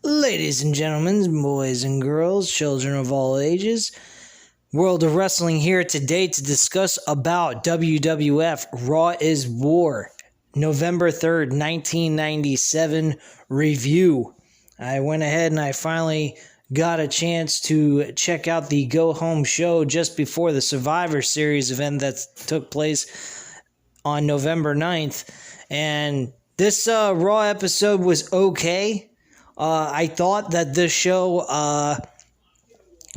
Ladies and gentlemen, boys and girls, children of all ages, World of Wrestling here today to discuss about WWF Raw is War, November 3rd, 1997 review. I went ahead and I finally got a chance to check out the go-home show just before the Survivor Series event that took place on November 9th, and this Raw episode was okay. I thought that this show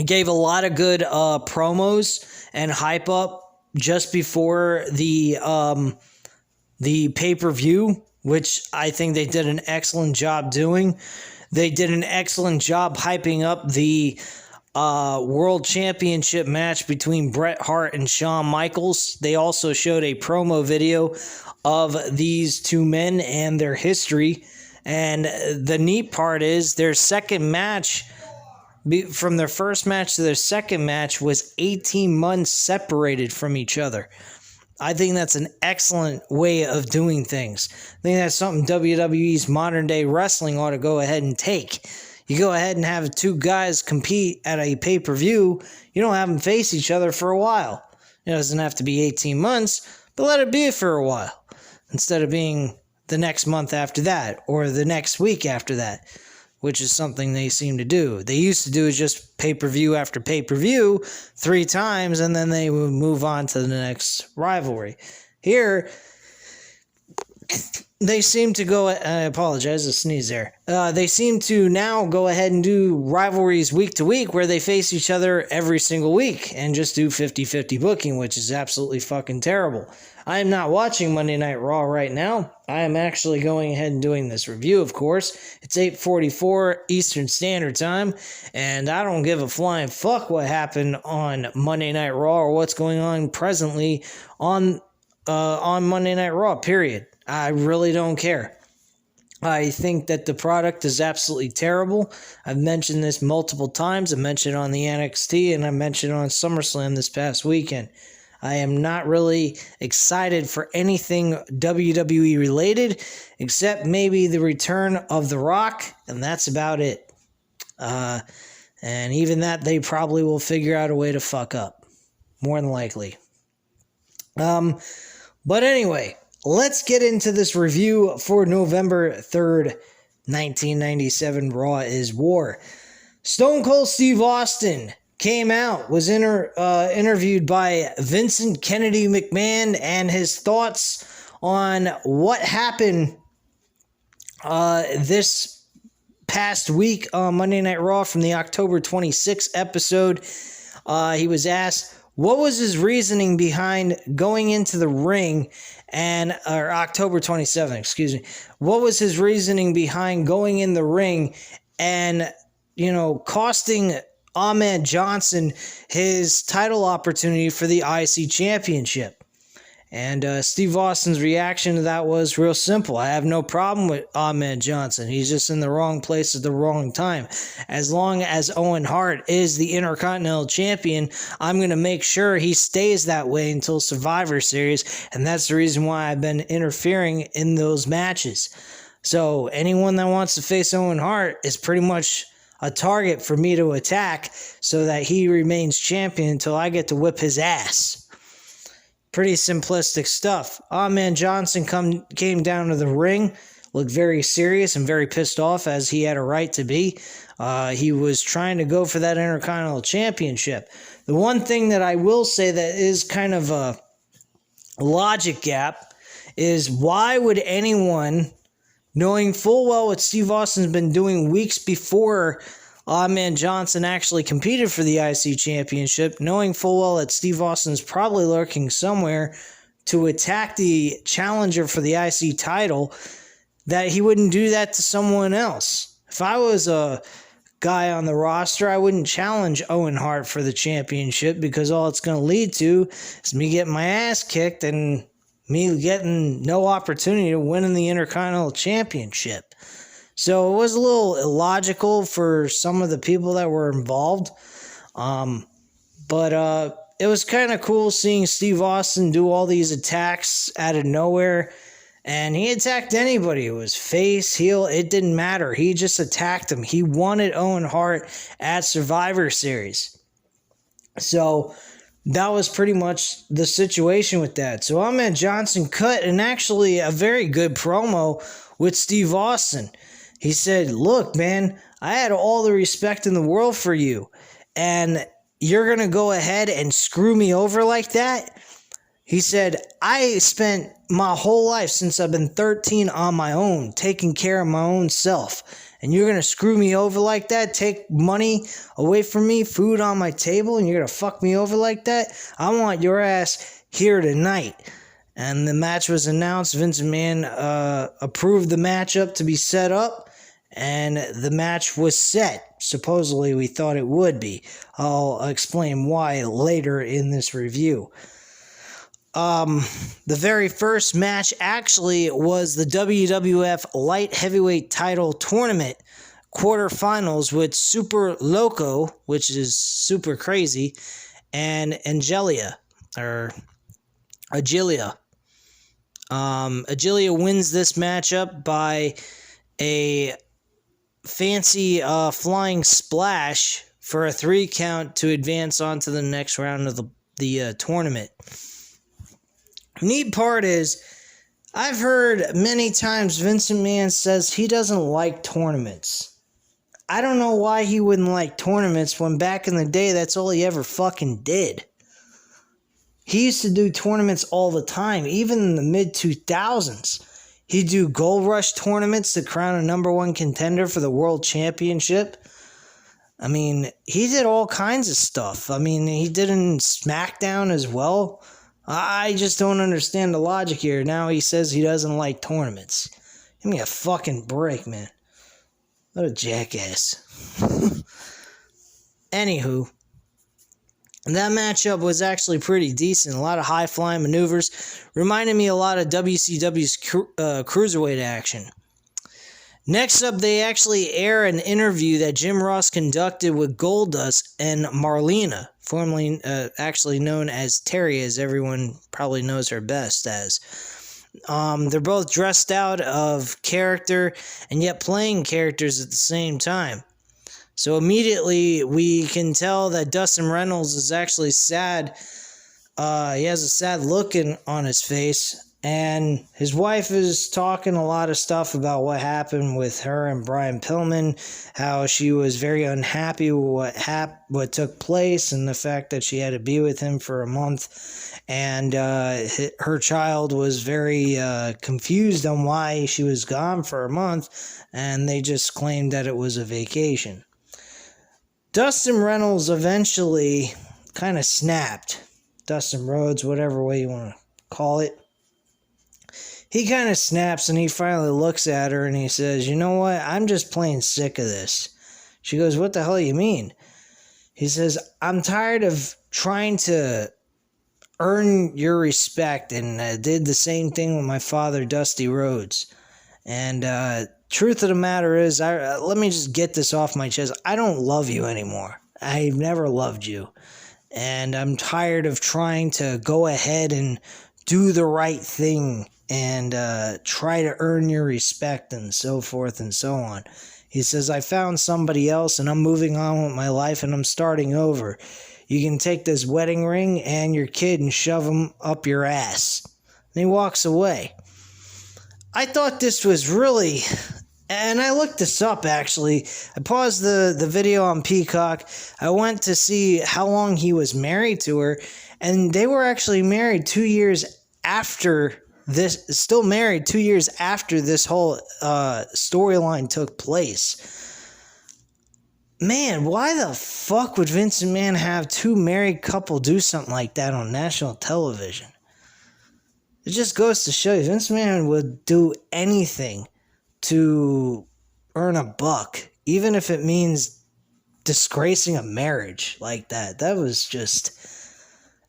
gave a lot of good promos and hype up just before the pay-per-view, which I think they did an excellent job doing. They did an excellent job hyping up the World Championship match between Bret Hart and Shawn Michaels. They also showed a promo video of these two men and their history. And the neat part is their second match, from their first match to their second match, was 18 months separated from each other. I think that's an excellent way of doing things. I think that's something WWE's modern day wrestling ought to go ahead and take. You go ahead and have two guys compete at a pay-per-view. You don't have them face each other for a while. It doesn't have to be 18 months, but let it be for a while. Instead of being the next month after that, or the next week after that, which is something they seem to do. They used to do is just pay-per-view after pay-per-view 3 times, and then they would move on to the next rivalry. Here, they seem to go, I apologize, a sneeze there. They seem to now go ahead and do rivalries week to week where they face each other every single week and just do 50-50 booking, which is absolutely fucking terrible. I am not watching Monday Night Raw right now. I am actually going ahead and doing this review, of course. It's 8:44 Eastern Standard Time, and I don't give a flying fuck what happened on Monday Night Raw or what's going on presently on Monday Night Raw, period. I really don't care. I think that the product is absolutely terrible. I've mentioned this multiple times. I mentioned it on the NXT, and I mentioned it on SummerSlam this past weekend. I am not really excited for anything WWE related, except maybe the return of The Rock, and that's about it. And even that, they probably will figure out a way to fuck up, more than likely. But anyway, let's get into this review for November 3rd, 1997, Raw is War. Stone Cold Steve Austin came out, was interviewed by Vincent Kennedy McMahon, and his thoughts on what happened this past week on Monday Night Raw from the October 26th episode. He was asked what was his reasoning behind going into the ring, or October 27th, excuse me. What was his reasoning behind going in the ring and, costing Ahmed Johnson his title opportunity for the IC Championship? And Steve Austin's reaction to that was real simple. I have no problem with Ahmed Johnson. He's just in the wrong place at the wrong time. As long as Owen Hart is the Intercontinental Champion, I'm going to make sure he stays that way until Survivor Series, and that's the reason why I've been interfering in those matches. So anyone that wants to face Owen Hart is pretty much a target for me to attack so that he remains champion until I get to whip his ass. Pretty simplistic stuff. Ahmed Johnson came down to the ring, looked very serious and very pissed off, as he had a right to be. He was trying to go for that Intercontinental Championship. The one thing that I will say that is kind of a logic gap is, why would anyone, knowing full well what Steve Austin's been doing weeks before Ahmed Johnson actually competed for the IC Championship, knowing full well that Steve Austin's probably lurking somewhere to attack the challenger for the IC title, that he wouldn't do that to someone else? If I was a guy on the roster, I wouldn't challenge Owen Hart for the championship, because all it's going to lead to is me getting my ass kicked and me getting no opportunity to win in the Intercontinental Championship. So it was a little illogical for some of the people that were involved. But it was kind of cool seeing Steve Austin do all these attacks out of nowhere And he attacked anybody. It was face, heel, it didn't matter. He just attacked him. He wanted Owen Hart at Survivor Series. So that was pretty much the situation with that. So Ahmed Johnson cut and actually a very good promo with Steve Austin. He said, look, man, I had all the respect in the world for you, and you're going to go ahead and screw me over like that? He said, I spent my whole life since I've been 13 on my own, taking care of my own self. And you're going to screw me over like that? Take money away from me, food on my table, and you're going to fuck me over like that? I want your ass here tonight. And the match was announced. Vince McMahon approved the matchup to be set up, and the match was set. Supposedly, we thought it would be. I'll explain why later in this review. The very first match actually was the WWF Light Heavyweight Title Tournament quarterfinals with Super Loco, which is super crazy, and Agilia. Agilia wins this matchup by a fancy flying splash for a 3 count to advance on to the next round of the tournament. Neat part is, I've heard many times Vince McMahon says he doesn't like tournaments. I don't know why he wouldn't like tournaments when back in the day that's all he ever fucking did. He used to do tournaments all the time, even in the mid-2000s. He'd do Gold Rush tournaments to crown a number 1 contender for the World Championship. I mean, he did all kinds of stuff. I mean, he did in SmackDown as well. I just don't understand the logic here. Now he says he doesn't like tournaments. Give me a fucking break, man. What a jackass. Anywho, that matchup was actually pretty decent. A lot of high-flying maneuvers. Reminded me a lot of WCW's Cruiserweight action. Next up, they actually air an interview that Jim Ross conducted with Goldust and Marlena, formerly actually known as Terry, as everyone probably knows her best as. They're both dressed out of character and yet playing characters at the same time. So immediately we can tell that Dustin Reynolds is actually sad. He has a sad look on his face. And his wife is talking a lot of stuff about what happened with her and Brian Pillman, how she was very unhappy with what took place and the fact that she had to be with him for a month. And her child was very confused on why she was gone for a month, and they just claimed that it was a vacation. Dustin Reynolds eventually kind of snapped. Dustin Rhodes, whatever way you want to call it. He kind of snaps and he finally looks at her and he says, you know what? I'm just plain sick of this. She goes, what the hell do you mean? He says, I'm tired of trying to earn your respect, and I did the same thing with my father, Dusty Rhodes. And truth of the matter is, let me just get this off my chest. I don't love you anymore. I've never loved you. And I'm tired of trying to go ahead and do the right thing and try to earn your respect and so forth and so on. He says, I found somebody else and I'm moving on with my life and I'm starting over. You can take this wedding ring and your kid and shove them up your ass. And he walks away. I thought this was really... And I looked this up, actually. I paused the video on Peacock. I went to see how long he was married to her. And they were actually married 2 years after this. Still married 2 years after this whole storyline took place. Man, why the fuck would Vince McMahon have two married couple do something like that on national television? It just goes to show you, Vince McMahon would do anything to earn a buck, even if it means disgracing a marriage like that. That was just...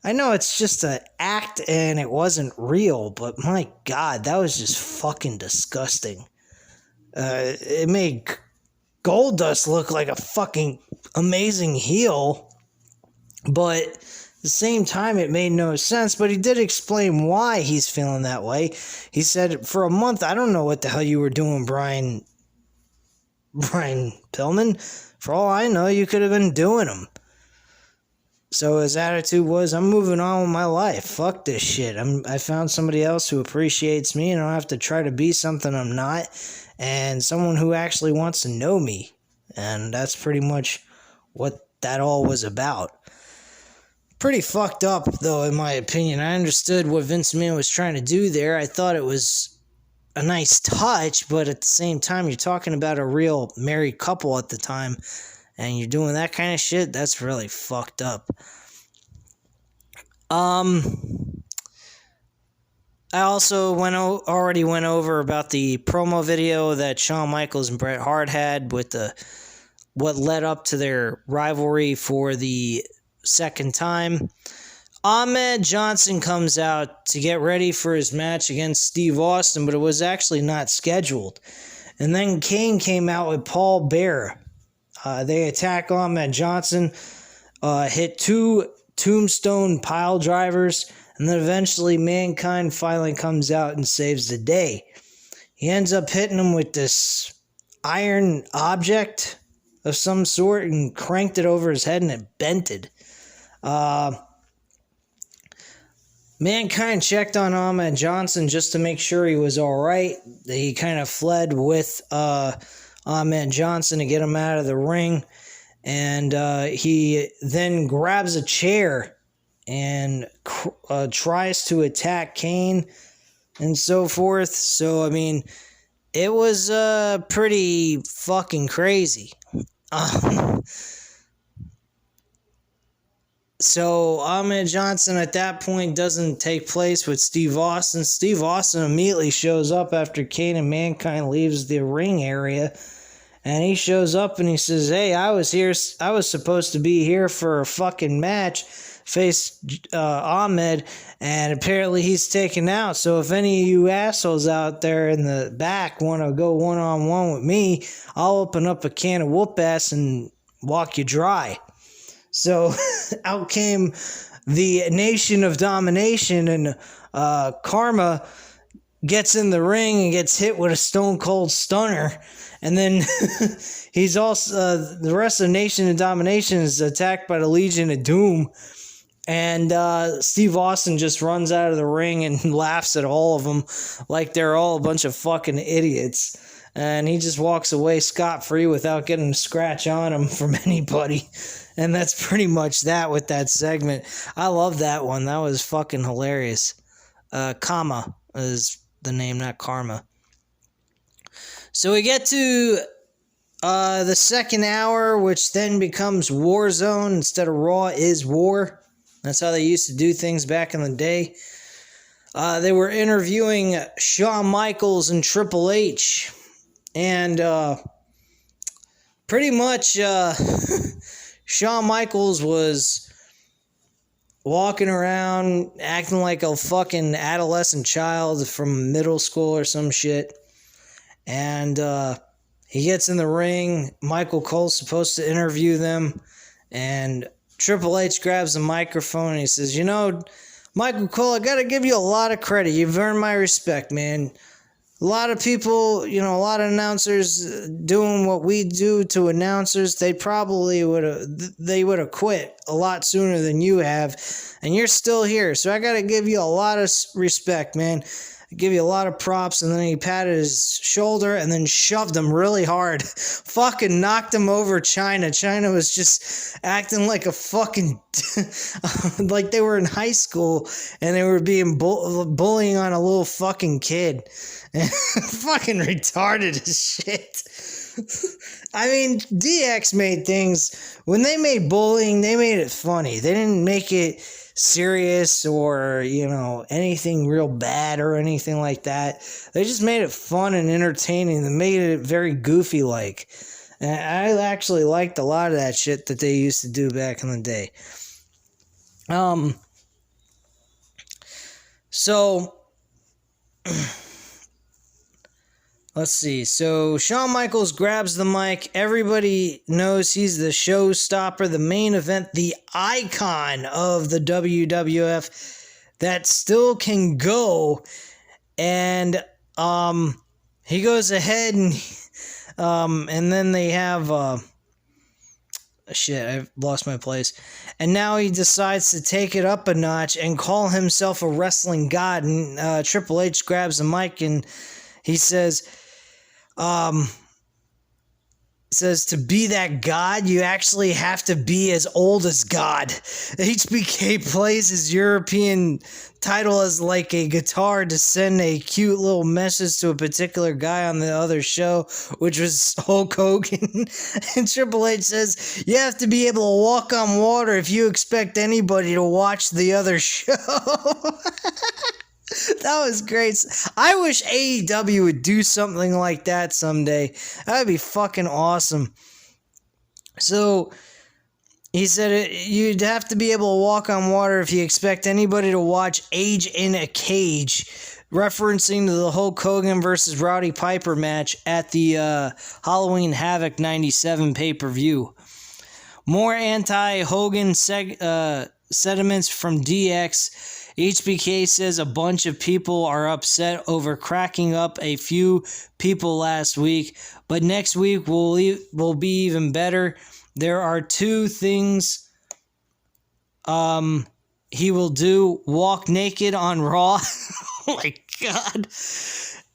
I know it's just an act and it wasn't real, but my God, that was just fucking disgusting. It made Goldust look like a fucking amazing heel, but the same time, it made no sense, but he did explain why he's feeling that way. He said, for a month, I don't know what the hell you were doing, Brian Pillman. For all I know, you could have been doing them. So his attitude was, I'm moving on with my life. Fuck this shit. I found somebody else who appreciates me, and I don't have to try to be something I'm not, and someone who actually wants to know me. And that's pretty much what that all was about. Pretty fucked up, though, in my opinion. I understood what Vince McMahon was trying to do there. I thought it was a nice touch, but at the same time, you're talking about a real married couple at the time, and you're doing that kind of shit. That's really fucked up. I also already went over about the promo video that Shawn Michaels and Bret Hart had with what led up to their rivalry for the second time. Ahmed Johnson comes out to get ready for his match against Steve Austin, but it was actually not scheduled. And then Kane came out with Paul Bearer. They attack Ahmed Johnson, hit 2 tombstone pile drivers, and then eventually Mankind finally comes out and saves the day. He ends up hitting him with this iron object of some sort and cranked it over his head, and it bented. Mankind checked on Ahmed Johnson just to make sure he was all right. He kind of fled with Ahmed Johnson to get him out of the ring, and he then grabs a chair and tries to attack Kane and so forth. So, I mean, it was pretty fucking crazy. So Ahmed Johnson at that point doesn't take place with Steve Austin. Steve Austin immediately shows up after Kane and Mankind leaves the ring area. And he shows up and he says, hey, I was supposed to be here for a fucking match, face Ahmed, and apparently he's taken out. So if any of you assholes out there in the back want to go one-on-one with me, I'll open up a can of whoop ass and walk you dry. So out came the Nation of Domination, and Karma gets in the ring and gets hit with a Stone Cold Stunner. And then he's also, the rest of the Nation of Domination is attacked by the Legion of Doom. And Steve Austin just runs out of the ring and laughs at all of them like they're all a bunch of fucking idiots. And he just walks away scot-free without getting a scratch on him from anybody. And that's pretty much that with that segment. I love that one. That was fucking hilarious. Kama is the name, not Karma. So we get to the second hour, which then becomes Warzone instead of Raw is War. That's how they used to do things back in the day. They were interviewing Shawn Michaels and Triple H. And pretty much Shawn Michaels was walking around acting like a fucking adolescent child from middle school or some shit. And he gets in the ring. Michael Cole's supposed to interview them. And Triple H grabs the microphone and he says, you know, Michael Cole, I got to give you a lot of credit. You've earned my respect, man. A lot of people, you know, a lot of announcers doing what we do to announcers, they probably would have quit a lot sooner than you have, and you're still here. So I got to give you a lot of respect, man. I give you a lot of props. And then he patted his shoulder and then shoved him really hard. Fucking knocked him over China. China was just acting like a fucking, like they were in high school and they were being bullying on a little fucking kid. Fucking retarded as shit. I mean, DX made things, when they made bullying, they made it funny. They didn't make it serious or, you know, anything real bad or anything like that. They just made it fun and entertaining. They made it very goofy like. And I actually liked a lot of that shit that they used to do back in the day. So let's see. So Shawn Michaels grabs the mic. Everybody knows he's the showstopper, the main event, the icon of the WWF that still can go. And he goes ahead and then they have shit, I've lost my place. And now he decides to take it up a notch and call himself a wrestling god. And Triple H grabs the mic and he says, to be that God, you actually have to be as old as God. HBK plays his European title as like a guitar to send a cute little message to a particular guy on the other show, which was Hulk Hogan. And Triple H says, you have to be able to walk on water if you expect anybody to watch the other show. That was great. I wish AEW would do something like that someday. That would be fucking awesome. So, he said you'd have to be able to walk on water if you expect anybody to watch Age in a Cage, referencing to the Hulk Hogan versus Roddy Piper match at the Halloween Havoc 97 pay-per-view. More anti-Hogan sentiments from DX. HBK says a bunch of people are upset over cracking up a few people last week, but next week will be even better. There are two things he will do: walk naked on Raw. Oh my God.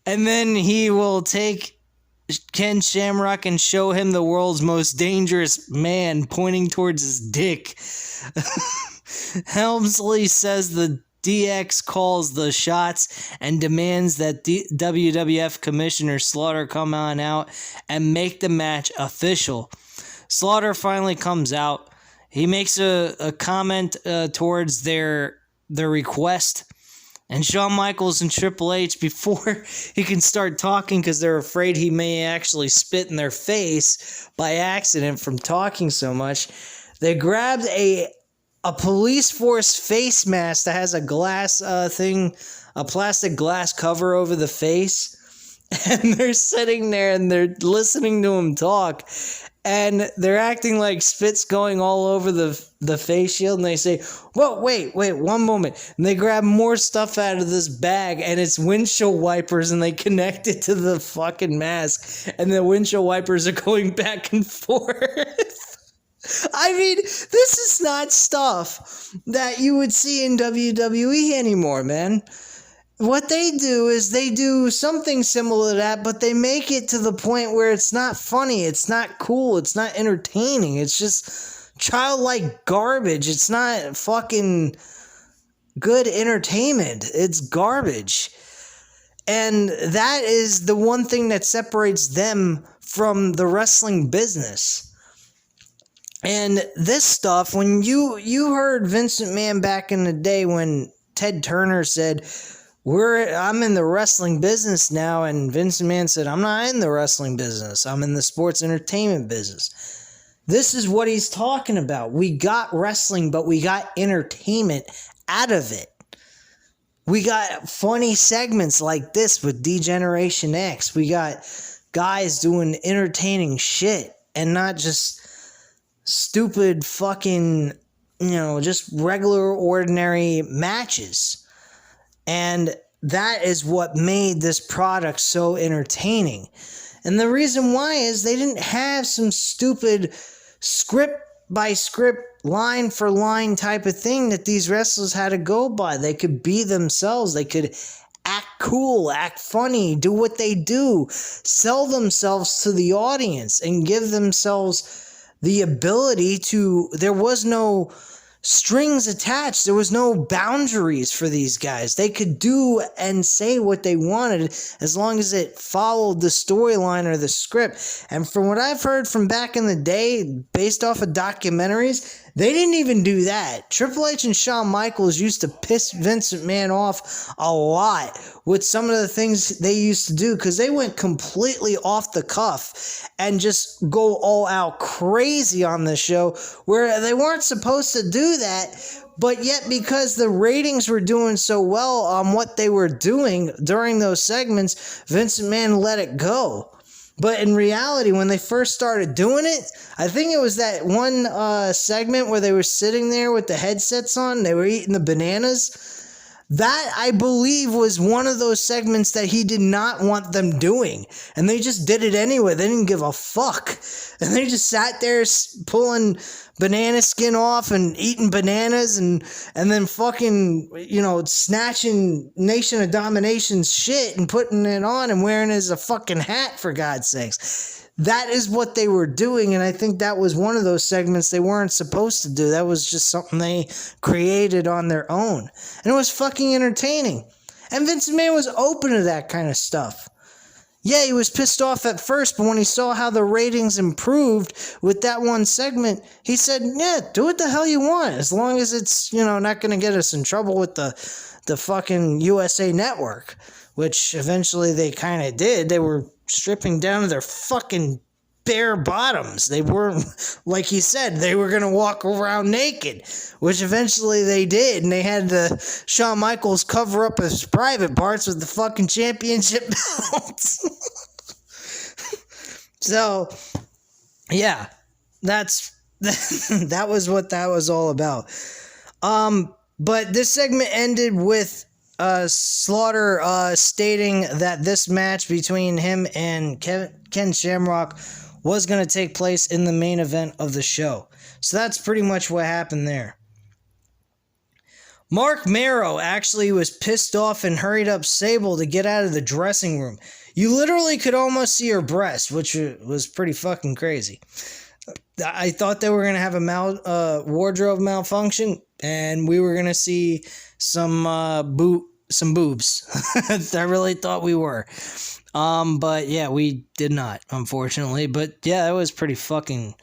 And then he will take Ken Shamrock and show him the world's most dangerous man, pointing towards his dick. Helmsley says the DX calls the shots and demands that WWF Commissioner Slaughter come on out and make the match official. Slaughter finally comes out. He makes a comment towards their request. And Shawn Michaels and Triple H, before he can start talking because they're afraid he may actually spit in their face by accident from talking so much, they grabbed a police force face mask that has a glass a plastic glass cover over the face, and they're sitting there and they're listening to him talk, and they're acting like spit's going all over the face shield, and they say, whoa, wait, one moment, and they grab more stuff out of this bag, and it's windshield wipers, and they connect it to the fucking mask, and the windshield wipers are going back and forth. I mean, this is not stuff that you would see in WWE anymore, man. What they do is they do something similar to that, but they make it to the point where it's not funny, it's not cool, it's not entertaining, it's just childlike garbage. It's not fucking good entertainment. It's garbage. And that is the one thing that separates them from the wrestling business. And this stuff, when you heard Vince McMahon back in the day when Ted Turner said, I'm in the wrestling business now, and Vince McMahon said, I'm not in the wrestling business, I'm in the sports entertainment business. This is what he's talking about. We got wrestling, but we got entertainment out of it. We got funny segments like this with D-Generation X. We got guys doing entertaining shit and not just stupid fucking, just regular ordinary matches. And that is what made this product so entertaining. And the reason why is they didn't have some stupid script by script, line for line type of thing that these wrestlers had to go by. They could be themselves. They could act cool, act funny, do what they do, sell themselves to the audience, and give themselves the ability to, there was no strings attached. There was no boundaries for these guys. They could do and say what they wanted as long as it followed the storyline or the script. And from what I've heard from back in the day, based off of documentaries, They didn't even do that. Triple H and Shawn Michaels used to piss Vince McMahon off a lot with some of the things they used to do because they went completely off the cuff and just go all out crazy on the show where they weren't supposed to do that. But yet, because the ratings were doing so well on what they were doing during those segments, Vince McMahon let it go. But in reality, when they first started doing it, I think it was that one segment where they were sitting there with the headsets on, they were eating the bananas. That, I believe, was one of those segments that he did not want them doing. And they just did it anyway. They didn't give a fuck. And they just sat there pulling banana skin off and eating bananas and then fucking, snatching Nation of Domination's shit and putting it on and wearing it as a fucking hat, for God's sakes. That is what they were doing, and I think that was one of those segments they weren't supposed to do. That was just something they created on their own. And it was fucking entertaining. And Vince McMahon was open to that kind of stuff. Yeah, he was pissed off at first, but when he saw how the ratings improved with that one segment, he said, yeah, do what the hell you want, as long as it's, not going to get us in trouble with the fucking USA Network, which eventually they kind of did. They were stripping down to their fucking bare bottoms. They weren't, like he said, they were going to walk around naked, which eventually they did, and they had Shawn Michaels cover up his private parts with the fucking championship belts. So, yeah, that was what that was all about. But this segment ended with Slaughter stating that this match between him and Ken Shamrock was going to take place in the main event of the show. So that's pretty much what happened there. Mark Marrow actually was pissed off and hurried up Sable to get out of the dressing room. You literally could almost see her breast, which was pretty fucking crazy. I thought they were going to have a wardrobe malfunction, and we were going to see some boobs. I really thought we were. But yeah, we did not, unfortunately. But yeah, that was pretty fucking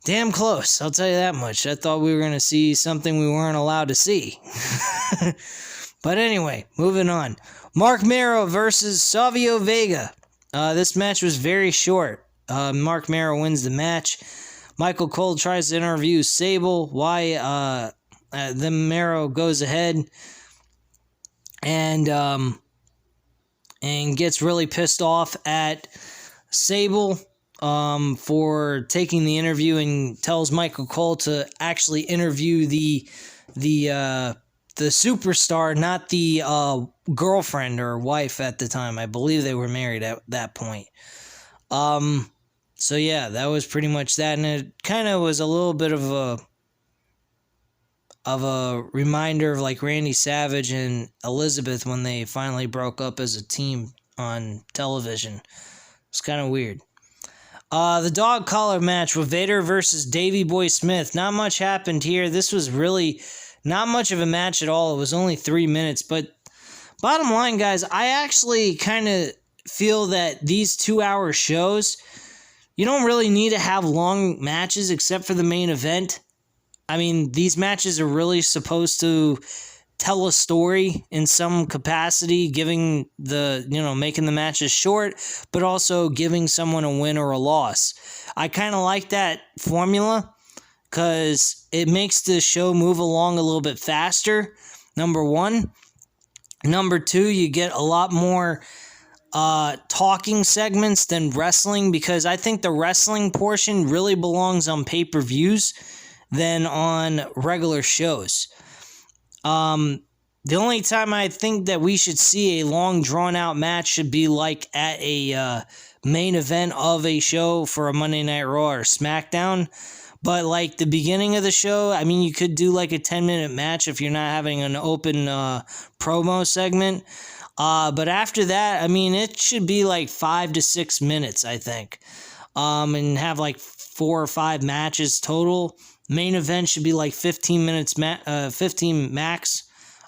damn close, I'll tell you that much. I thought we were going to see something we weren't allowed to see. But anyway, moving on. Mark Marrow versus Savio Vega. This match was very short. Mark Marrow wins the match. Michael Cole tries to interview Sable. Why? Then Marrow goes ahead and gets really pissed off at Sable for taking the interview and tells Michael Cole to actually interview the superstar, not the girlfriend or wife at the time. I believe they were married at that point. So yeah, that was pretty much that, and it kind of was a little bit of a reminder of like Randy Savage and Elizabeth when they finally broke up as a team on television. It's kind of weird. The dog collar match with Vader versus Davey Boy Smith. Not much happened here. This was really not much of a match at all. It was only 3 minutes. But bottom line, guys, I actually kind of feel that these 2-hour shows, you don't really need to have long matches except for the main event. I mean, these matches are really supposed to tell a story in some capacity, making the matches short, but also giving someone a win or a loss. I kind of like that formula because it makes the show move along a little bit faster, number one. Number two, you get a lot more talking segments than wrestling, because I think the wrestling portion really belongs on pay-per-views than on regular shows. The only time I think that we should see a long drawn-out match should be like at a main event of a show for a Monday Night Raw or SmackDown. But like the beginning of the show, I mean, you could do like a 10-minute match if you're not having an open promo segment. But after that, I mean, it should be like 5 to 6 minutes, I think. And have like 4 or 5 matches total. Main event should be like 15 minutes, 15 max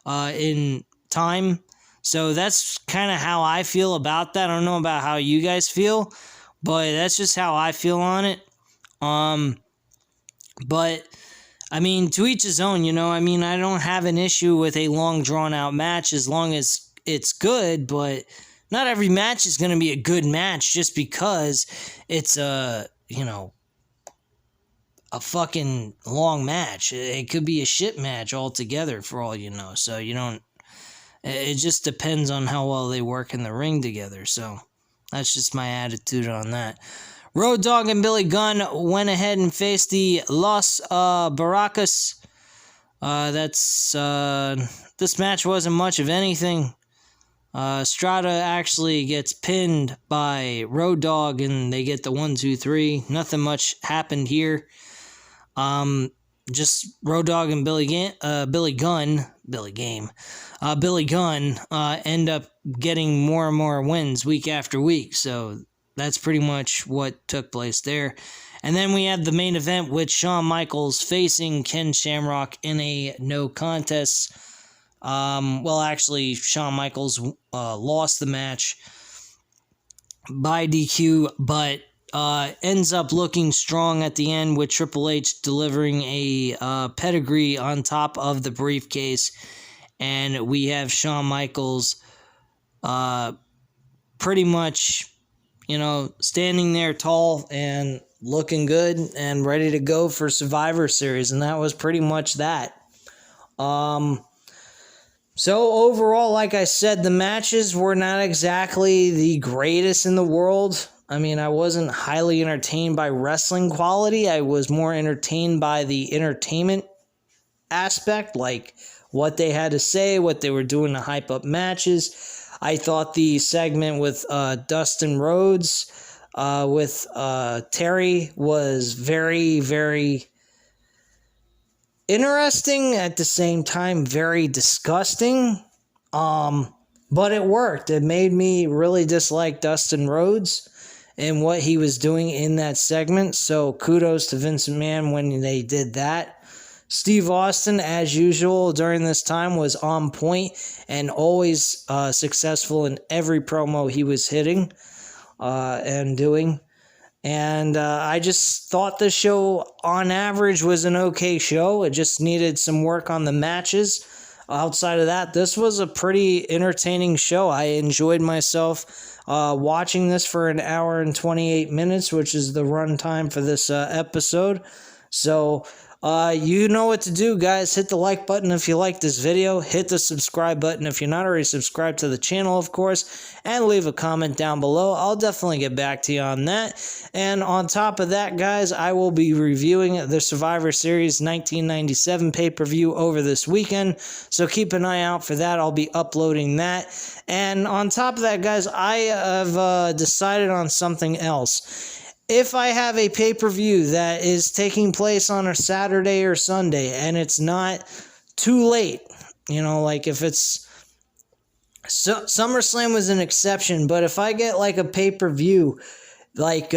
in time. So that's kind of how I feel about that. I don't know about how you guys feel, but that's just how I feel on it. But, I mean, to each his own, I mean, I don't have an issue with a long, drawn-out match as long as it's good, but not every match is going to be a good match just because it's a fucking long match. It could be a shit match altogether for all you know. So it just depends on how well they work in the ring together. So that's just my attitude on that. Road Dogg and Billy Gunn went ahead and faced the Los Barracas. This match wasn't much of anything. Strata actually gets pinned by Road Dogg and they get the 1, 2, 3. Nothing much happened here. Just Road Dogg and Billy Gunn end up getting more and more wins week after week. So that's pretty much what took place there. And then we have the main event with Shawn Michaels facing Ken Shamrock in a no contest. Well, actually, Shawn Michaels lost the match by DQ, but ends up looking strong at the end with Triple H delivering a pedigree on top of the briefcase. And we have Shawn Michaels pretty much, standing there tall and looking good and ready to go for Survivor Series. And that was pretty much that. So overall, like I said, the matches were not exactly the greatest in the world. I mean, I wasn't highly entertained by wrestling quality. I was more entertained by the entertainment aspect, like what they had to say, what they were doing to hype up matches. I thought the segment with Dustin Rhodes with Terry was very, very interesting, at the same time very disgusting, but it worked. It made me really dislike Dustin Rhodes and what he was doing in that segment, so kudos to Vince McMahon when they did that. Steve Austin, as usual during this time, was on point and always successful in every promo he was hitting and doing. And I just thought the show, on average, was an okay show. It just needed some work on the matches. Outside of that, this was a pretty entertaining show. I enjoyed myself watching this for an hour and 28 minutes, which is the run time for this episode. So you know what to do, guys. Hit the like button if you like this video. Hit the subscribe button if you're not already subscribed to the channel, of course. And leave a comment down below. I'll definitely get back to you on that. And on top of that, guys, I will be reviewing the Survivor Series 1997 pay-per-view over this weekend. So keep an eye out for that. I'll be uploading that. And on top of that, guys, I have decided on something else. If I have a pay-per-view that is taking place on a Saturday or Sunday and it's not too late, like if it's... SummerSlam was an exception, but if I get like a pay-per-view like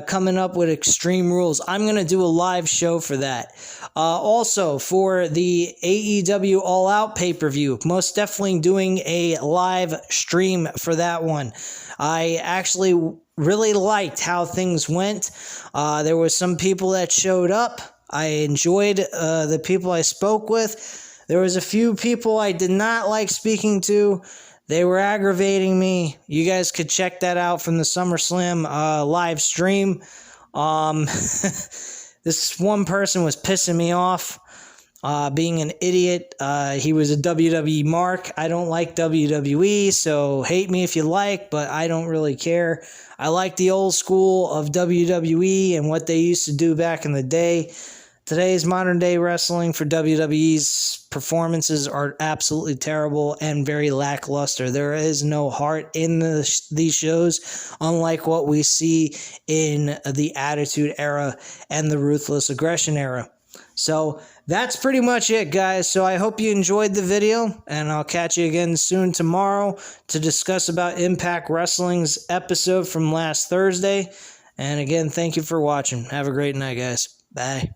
coming up with Extreme Rules, I'm going to do a live show for that. Also, for the AEW All Out pay-per-view, most definitely doing a live stream for that one. I actually really liked how things went. There were some people that showed up. I enjoyed the people I spoke with. There was a few people I did not like speaking to. They were aggravating me. You guys could check that out from the SummerSlam live stream. This one person was pissing me off, being an idiot. He was a WWE mark. I don't like WWE, so hate me if you like, but I don't really care. I like the old school of WWE and what they used to do back in the day. Today's modern day wrestling for WWE's performances are absolutely terrible and very lackluster. There is no heart in these shows, unlike what we see in the Attitude Era and the Ruthless Aggression Era. So that's pretty much it, guys. So I hope you enjoyed the video, and I'll catch you again soon tomorrow to discuss about Impact Wrestling's episode from last Thursday. And again, thank you for watching. Have a great night, guys. Bye.